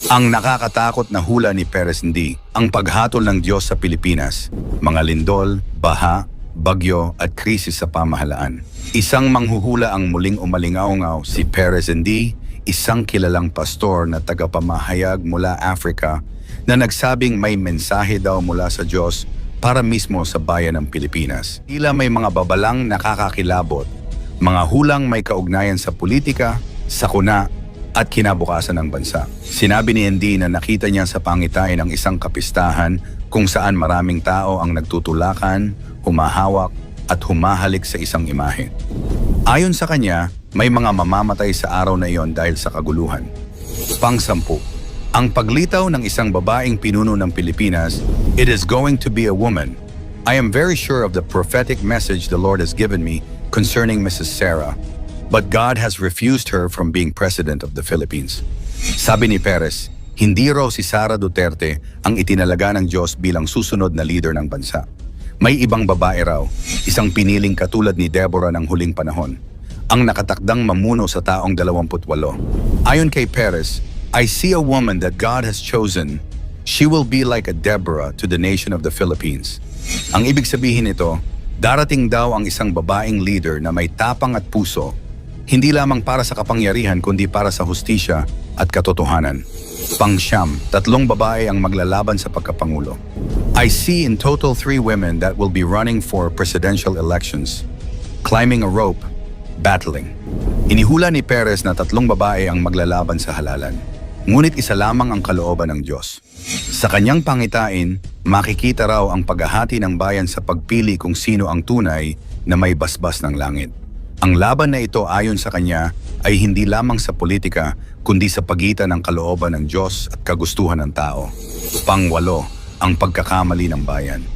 Ang nakakatakot na hula ni Perez hindi ang paghatol ng Diyos sa Pilipinas, mga lindol, baha, bagyo at krisis sa pamahalaan. Isang manghuhula ang muling umalingaw-ngaw si Perez hindi, isang kilalang pastor na tagapamahayag mula Africa na nagsabing may mensahe daw mula sa Diyos para mismo sa bayan ng Pilipinas. Tila may mga babalang nakakakilabot, mga hulang may kaugnayan sa politika, sakuna at kinabukasan ng bansa. Sinabi ni Andy na nakita niya sa pangitain ng isang kapistahan kung saan maraming tao ang nagtutulakan, humahawak at humahalik sa isang imahe. Ayon sa kanya, may mga mamamatay sa araw na iyon dahil sa kaguluhan. Pang-10, ang paglitaw ng isang babaeng pinuno ng Pilipinas, "It is going to be a woman. I am very sure of the prophetic message the Lord has given me concerning Mrs. Sarah, but God has refused her from being president of the Philippines." Sabi ni Perez, hindi raw si Sara Duterte ang itinalaga ng Diyos bilang susunod na leader ng bansa. May ibang babae raw, isang piniling katulad ni Deborah ng huling panahon, ang nakatakdang mamuno sa taong 28. Ayon kay Perez, "I see a woman that God has chosen. She will be like a Deborah to the nation of the Philippines." Ang ibig sabihin nito, darating daw ang isang babaeng leader na may tapang at puso, hindi lamang para sa kapangyarihan kundi para sa hustisya at katotohanan. Pang-siyam, 3 babae ang maglalaban sa pagkapangulo. "I see in total 3 women that will be running for presidential elections, climbing a rope, battling." Inihula ni Perez na 3 babae ang maglalaban sa halalan. Ngunit isa lamang ang kalooban ng Diyos. Sa kanyang pangitain, makikita raw ang paghahati ng bayan sa pagpili kung sino ang tunay na may basbas ng langit. Ang laban na ito ayon sa kanya ay hindi lamang sa politika kundi sa pagitan ng kalooban ng Diyos at kagustuhan ng tao. Pang-8, ang pagkakamali ng bayan.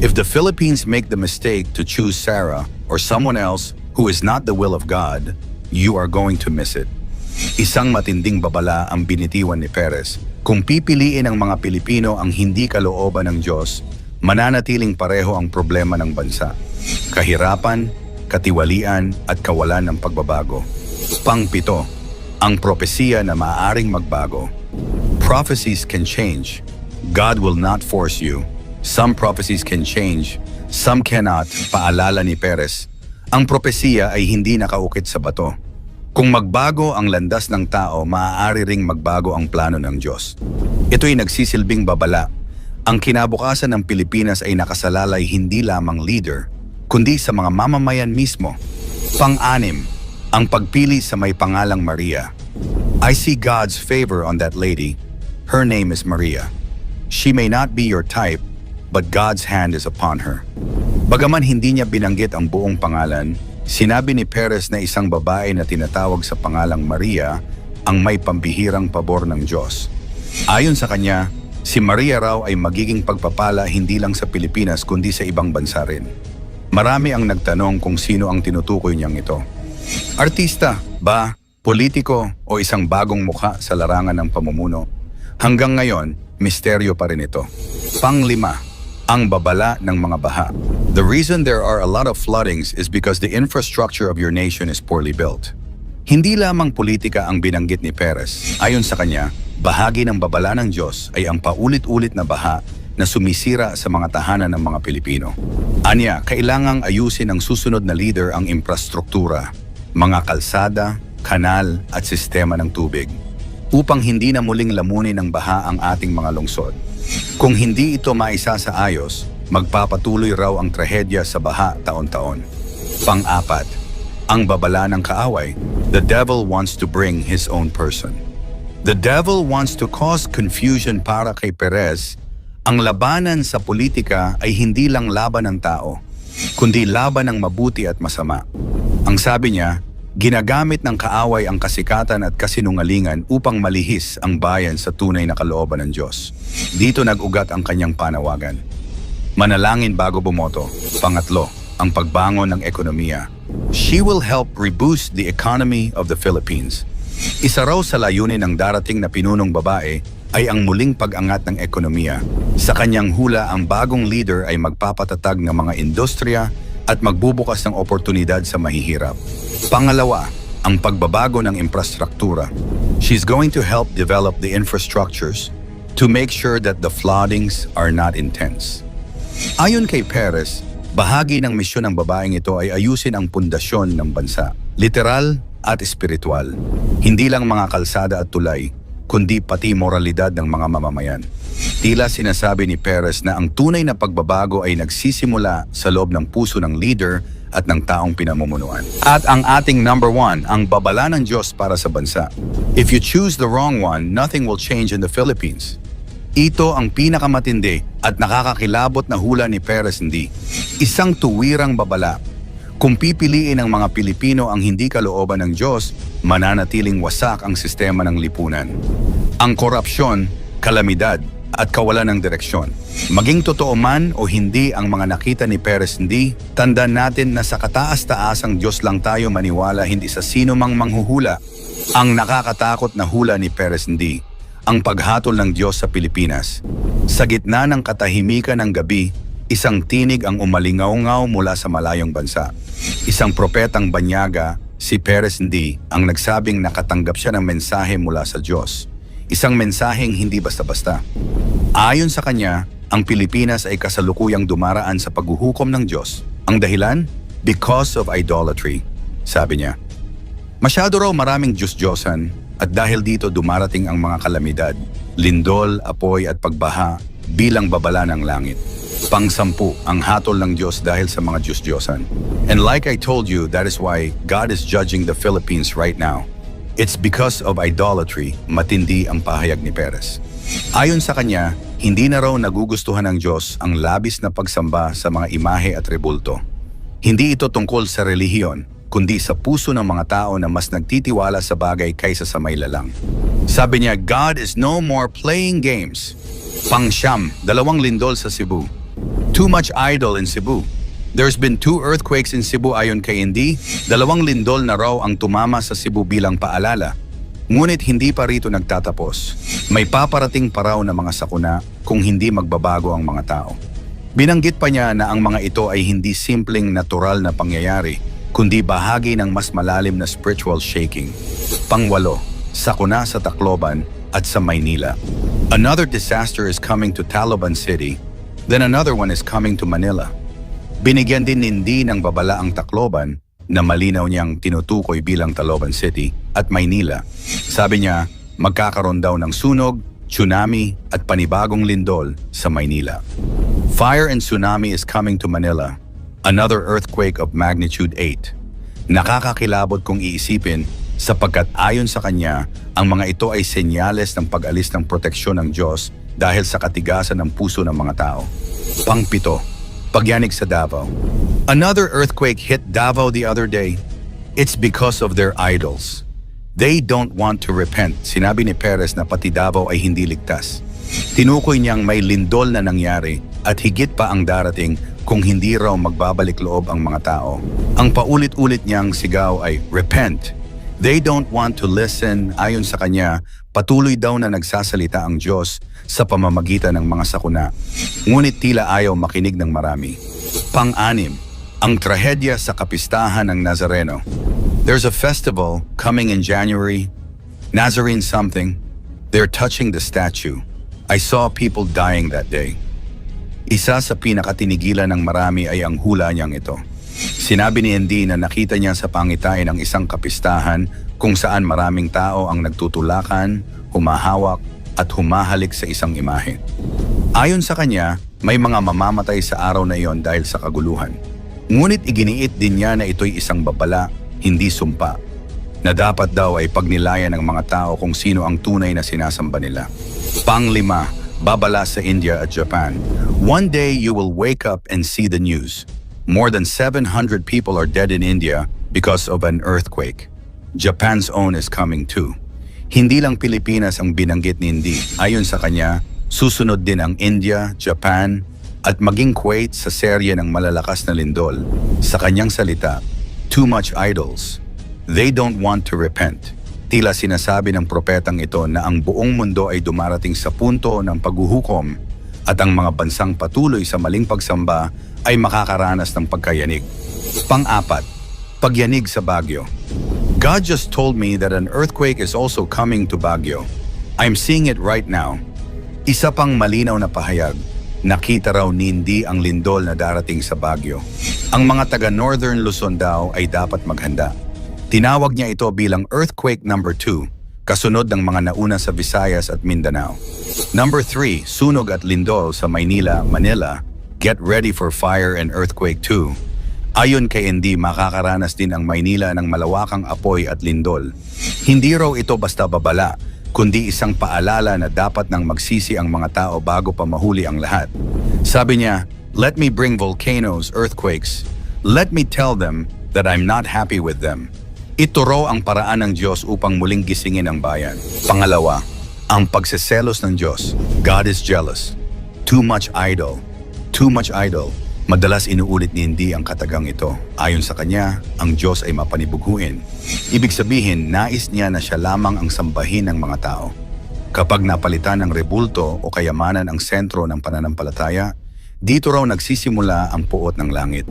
If the Philippines make the mistake to choose Sarah or someone else who is not the will of God, you are going to miss it. Isang matinding babala ang binitiwan ni Perez. Kung pipiliin ng mga Pilipino ang hindi kalooban ng Diyos, mananatiling pareho ang problema ng bansa. Kahirapan, katiwalian at kawalan ng pagbabago. Pang-7, ang propesiya na maaaring magbago. Prophecies can change. God will not force you. Some prophecies can change, some cannot, paalala ni Perez. Ang propesiya ay hindi nakaukit sa bato. Kung magbago ang landas ng tao, maaari ring magbago ang plano ng Diyos. Ito'y nagsisilbing babala. Ang kinabukasan ng Pilipinas ay nakasalalay hindi lamang leader, kundi sa mga mamamayan mismo. Pang-6, ang pagpili sa may pangalang Maria. I see God's favor on that lady. Her name is Maria. She may not be your type, but God's hand is upon her. Bagaman hindi niya binanggit ang buong pangalan, sinabi ni Perez na isang babae na tinatawag sa pangalang Maria ang may pambihirang pabor ng Diyos. Ayon sa kanya, si Maria raw ay magiging pagpapala hindi lang sa Pilipinas kundi sa ibang bansa rin. Marami ang nagtanong kung sino ang tinutukoy niyang ito. Artista ba, politiko o isang bagong mukha sa larangan ng pamumuno? Hanggang ngayon, misteryo pa rin ito. Pang-5, ang babala ng mga baha. The reason there are a lot of floodings is because the infrastructure of your nation is poorly built. Hindi lamang politika ang binanggit ni Perez. Ayon sa kanya, bahagi ng babala ng Diyos ay ang paulit-ulit na baha na sumisira sa mga tahanan ng mga Pilipino. Anya, kailangang ayusin ng susunod na leader ang infrastruktura, mga kalsada, kanal at sistema ng tubig, upang hindi na muling lamunin ng baha ang ating mga lungsod. Kung hindi ito maisasaayos, magpapatuloy raw ang trahedya sa baha taon-taon. Pang-4, ang babala ng kaaway. The devil wants to bring his own person. The devil wants to cause confusion para kay Perez. Ang labanan sa politika ay hindi lang laban ng tao, kundi laban ng mabuti at masama. Ang sabi niya, ginagamit ng kaaway ang kasikatan at kasinungalingan upang malihis ang bayan sa tunay na kalooban ng Diyos. Dito nag-ugat ang kanyang panawagan. Manalangin bago bumoto. Pang-8, ang pagbangon ng ekonomiya. She will help reboost the economy of the Philippines. Isa raw sa layunin ng darating na pinunong babae ay ang muling pag-angat ng ekonomiya. Sa kanyang hula, ang bagong leader ay magpapatatag ng mga industriya at magbubukas ng oportunidad sa mahihirap. Pangalawa, ang pagbabago ng infrastruktura. She's going to help develop the infrastructures to make sure that the floodings are not intense. Ayon kay Perez, bahagi ng misyon ng babaeng ito ay ayusin ang pundasyon ng bansa, literal at espiritual. Hindi lang mga kalsada at tulay, kundi pati moralidad ng mga mamamayan. Tila sinasabi ni Perez na ang tunay na pagbabago ay nagsisimula sa loob ng puso ng leader at ng taong pinamumunuan. At ang ating number 1, ang babala ng Diyos para sa bansa. If you choose the wrong one, nothing will change in the Philippines. Ito ang pinakamatindi at nakakakilabot na hula ni Perez hindi. Isang tuwirang babala. Kung pipiliin ng mga Pilipino ang hindi kalooban ng Diyos, mananatiling wasak ang sistema ng lipunan. Ang korupsyon, kalamidad, at kawalan ng direksyon. Maging totoo man o hindi ang mga nakita ni Perez hindi, tandaan natin na sa kataas-taasang Diyos lang tayo maniwala, hindi sa sino mang manghuhula. Ang nakakatakot na hula ni Perez hindi, ang paghatol ng Diyos sa Pilipinas. Sa gitna ng katahimikan ng gabi, isang tinig ang umalingaw-ngaw mula sa malayong bansa. Isang propetang banyaga, si Perez hindi, ang nagsabing nakatanggap siya ng mensahe mula sa Diyos. Isang mensaheng hindi basta-basta. Ayon sa kanya, ang Pilipinas ay kasalukuyang dumaraan sa paghuhukom ng Diyos. Ang dahilan? Because of idolatry, sabi niya. Masyado raw maraming Diyos-Diyosan at dahil dito dumarating ang mga kalamidad, lindol, apoy at pagbaha bilang babala ng langit. Pang-10 ang hatol ng Diyos dahil sa mga Diyos-Diyosan. And like I told you, that is why God is judging the Philippines right now. It's because of idolatry, matindi ang pahayag ni Perez. Ayon sa kanya, hindi na raw nagugustuhan ng Diyos ang labis na pagsamba sa mga imahe at rebulto. Hindi ito tungkol sa relihiyon, kundi sa puso ng mga tao na mas nagtitiwala sa bagay kaysa sa may lalang. Sabi niya, God is no more playing games. Pang-siyam, 2 lindol sa Cebu. Too much idol in Cebu. There's been 2 earthquakes in Cebu ayon kay Indy, 2 lindol na raw ang tumama sa Cebu bilang paalala. Ngunit hindi pa rito nagtatapos. May paparating pa raw na mga sakuna kung hindi magbabago ang mga tao. Binanggit pa niya na ang mga ito ay hindi simpleng natural na pangyayari, kundi bahagi ng mas malalim na spiritual shaking. Pang-8, sakuna sa Tacloban at sa Maynila. Another disaster is coming to Taloban City, then another one is coming to Manila. Binigyan din hindi ng babala ang Tacloban na malinaw niyang tinutukoy bilang Taloban City at Maynila. Sabi niya, magkakaroon daw ng sunog, tsunami at panibagong lindol sa Maynila. Fire and tsunami is coming to Manila. Another earthquake of magnitude 8. Nakakakilabot kung iisipin sapagkat ayon sa kanya, ang mga ito ay senyales ng pag-alis ng proteksyon ng Diyos dahil sa katigasan ng puso ng mga tao. Pang-7, pagyanig sa Davao. Another earthquake hit Davao the other day. It's because of their idols. They don't want to repent. Sinabi ni Perez na pati Davao ay hindi ligtas. Tinukoy niyang may lindol na nangyari at higit pa ang darating kung hindi raw magbabalik loob ang mga tao. Ang paulit-ulit niyang sigaw ay, repent. They don't want to listen. Ayon sa kanya, patuloy daw na nagsasalita ang Diyos sa pamamagitan ng mga sakuna. Ngunit tila ayaw makinig ng marami. Pang-6, ang trahedya sa kapistahan ng Nazareno. There's a festival coming in January. Nazarene something. They're touching the statue. I saw people dying that day. Isa sa pinakatinigilan ng marami ay ang hula niyang ito. Sinabi ni Andy na nakita niya sa pangitain ng isang kapistahan kung saan maraming tao ang nagtutulakan, humahawak at humahalik sa isang imahe. Ayon sa kanya, may mga mamamatay sa araw na iyon dahil sa kaguluhan. Ngunit iginiit din niya na ito'y isang babala, hindi sumpa, na dapat daw ay pagnilayan ng mga tao kung sino ang tunay na sinasamba nila. Pang-5, babala sa India at Japan. One day you will wake up and see the news. More than 700 people are dead in India because of an earthquake. Japan's own is coming too. Hindi lang Pilipinas ang binanggit ni Indy. Ayon sa kanya, susunod din ang India, Japan, at maging Kuwait sa serye ng malalakas na lindol. Sa kanyang salita, too much idols. They don't want to repent. Tila sinasabi ng propetang ito na ang buong mundo ay dumarating sa punto ng paghuhukom at ang mga bansang patuloy sa maling pagsamba ay makakaranas ng pagkayanig. Pang-4, pagyanig sa Baguio. God just told me that an earthquake is also coming to Baguio. I'm seeing it right now. Isa pang malinaw na pahayag. Nakita raw ni Indy ang lindol na darating sa Baguio. Ang mga taga Northern Luzon daw ay dapat maghanda. Tinawag niya ito bilang Earthquake number 2, kasunod ng mga nauna sa Visayas at Mindanao. Number 3, sunog at lindol sa Maynila, Manila. Get ready for fire and earthquake 2. Ayon kay Indy, makakaranas din ang Maynila ng malawakang apoy at lindol. Hindi raw ito basta babala, kundi isang paalala na dapat nang magsisi ang mga tao bago pa mahuli ang lahat. Sabi niya, "Let me bring volcanoes, earthquakes. Let me tell them that I'm not happy with them." Ito raw ang paraan ng Diyos upang muling gisingin ang bayan. Pangalawa, ang pagseselos ng Diyos. God is jealous. Too much idol. Too much idol. Madalas inuulit ni Indy ang katagang ito. Ayon sa kanya, ang Diyos ay mapanibughuin. Ibig sabihin, nais niya na siya lamang ang sambahin ng mga tao. Kapag napalitan ng rebulto o kayamanan ang sentro ng pananampalataya, dito raw nagsisimula ang puot ng langit.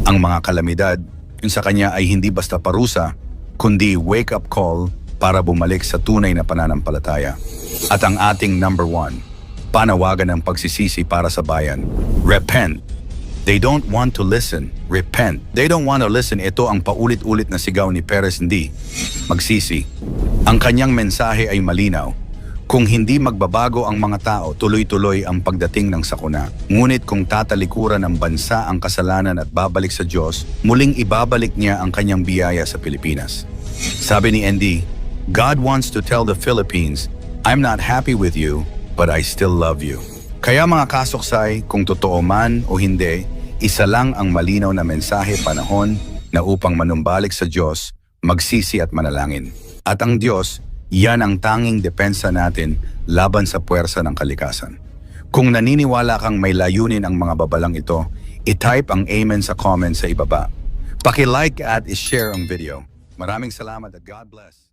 Ang mga kalamidad, yun sa kanya ay hindi basta parusa, kundi wake-up call para bumalik sa tunay na pananampalataya. At ang ating number 1, panawagan ng pagsisisi para sa bayan. Repent. They don't want to listen. Repent. They don't want to listen. Ito ang paulit-ulit na sigaw ni Perez Indy. Magsisi. Ang kanyang mensahe ay malinaw. Kung hindi magbabago ang mga tao, tuloy-tuloy ang pagdating ng sakuna. Ngunit kung tatalikuran ng bansa ang kasalanan at babalik sa Diyos, muling ibabalik niya ang kanyang biyaya sa Pilipinas. Sabi ni Indy, God wants to tell the Philippines, I'm not happy with you, but I still love you. Kaya mga kasuksay, kung totoo man o hindi, isa lang ang malinaw na mensahe panahon na upang manumbalik sa Diyos, magsisi at manalangin. At ang Diyos, yan ang tanging depensa natin laban sa puwersa ng kalikasan. Kung naniniwala kang may layunin ang mga babalang ito, i-type ang amen sa comment sa ibaba. Paki-like at i-share ang video. Maraming salamat at God bless.